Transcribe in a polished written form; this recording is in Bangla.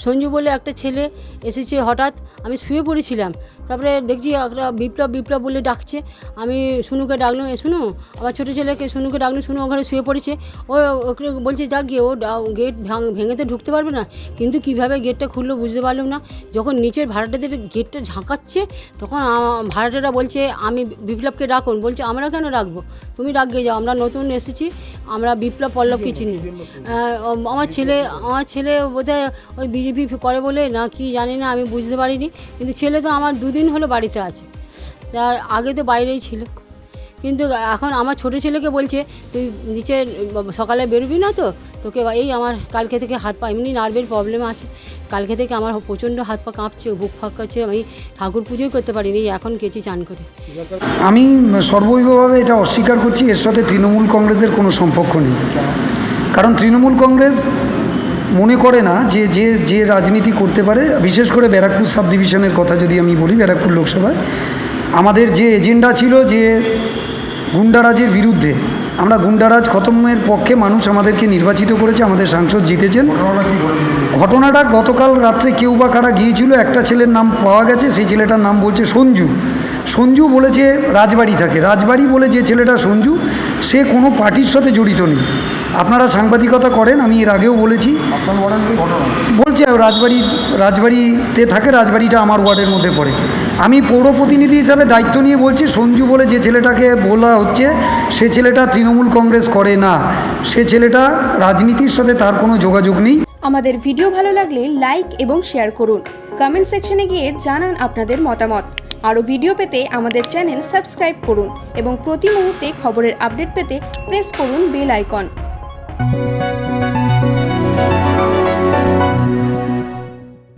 সঞ্জু বলে একটা ছেলে এসেছে হঠাৎ, আমি শুয়ে পড়েছিলাম, তারপরে দেখছি একটা বিপ্লব বলে ডাকছে, আমি শুনুকে ডাকলাম, শুনু, আমার ছোটো ছেলেকে শুনুকে ডাকলাম, শুনু ওখানে শুয়ে পড়েছে, ওকে বলছে যাক গিয়ে, ও গেট ভেঙে তো ঢুকতে পারবে না, কিন্তু কীভাবে গেটটা খুললো বুঝতে পারলাম না। যখন নিচের ভাড়াটাদের গেটটা ঝাঁকাচ্ছে, তখন ভাড়াটারা বলছে আমি বিপ্লবকে ডাকুন, বলছে আমরা কেন ডাকবো, তুমি ডাকিয়ে যাও, আমরা নতুন এসেছি, আমরা বিপ্লব পল্লবকে চিনি। আমার ছেলে বোধহয় ওই বিজেপি করে বলে না কি জানি না, আমি বুঝতে পারিনি, কিন্তু ছেলে তো আমার 2 দিন হলো বাড়িতে আছে, তার আগে তো বাইরেই ছিল। কিন্তু এখন আমার ছোটো ছেলেকে বলছে তুই নিচে সকালে বেরোবি না তো, তোকে এই আমার কালকে থেকে হাত পা এমনি নার্ভের প্রবলেম আছে, কালকে থেকে আমার প্রচণ্ড হাত পা কাঁপছে, বুক ফাঁক করছে, আমি ঠাকুর পুজোই করতে পারিনি, এখন গেছি চান করে। আমি সর্বৈবভাবে এটা অস্বীকার করছি, এর সাথে তৃণমূল কংগ্রেসের কোনো সম্পর্ক নেই। কারণ তৃণমূল কংগ্রেস মনে করে না যে যে যে রাজনীতি করতে পারে, বিশেষ করে ব্যারাকপুর সাব ডিভিশনের কথা যদি আমি বলি, ব্যারাকপুর লোকসভায় আমাদের যে এজেন্ডা ছিল যে গুন্ডারাজের বিরুদ্ধে, আমরা গুন্ডারাজ খতমের পক্ষে মানুষ আমাদেরকে নির্বাচিত করেছে, আমাদের সাংসদ জিতেছেন। ঘটনাটা গতকাল রাত্রে কেউ বা কারা গিয়েছিল, একটা ছেলের নাম পাওয়া গেছে, সেই ছেলেটার নাম বলছে সঞ্জু বলেছে রাজবাড়ি থাকে, রাজবাড়ি বলে যে ছেলেটা সঞ্জু, সে কোনো পার্টির সাথে জড়িত নেই। আপনারা সাংবাদিকতা করেন, আমি এর আগেও বলেছি, বলছে রাজবাড়িতে থাকে, রাজবাড়িটা আমার ওয়ার্ডের মধ্যে পড়ে। আমি পৌর প্রতিনিধি হিসাবে দায়িত্ব নিয়ে বলছি, সঞ্জু বলে যে ছেলেটাকে বলা হচ্ছে, সে ছেলেটা তৃণমূল কংগ্রেস করে না, সে ছেলেটা রাজনীতির সাথে তার কোনো যোগাযোগ নেই। আমাদের ভিডিও ভালো লাগলে লাইক এবং শেয়ার করুন, কমেন্ট সেকশনে গিয়ে জানান আপনাদের মতামত। আরও ভিডিও পেতে আমাদের চ্যানেল সাবস্ক্রাইব করুন এবং প্রতি মুহূর্তে খবরের আপডেট পেতে প্রেস করুন বেল আইকন।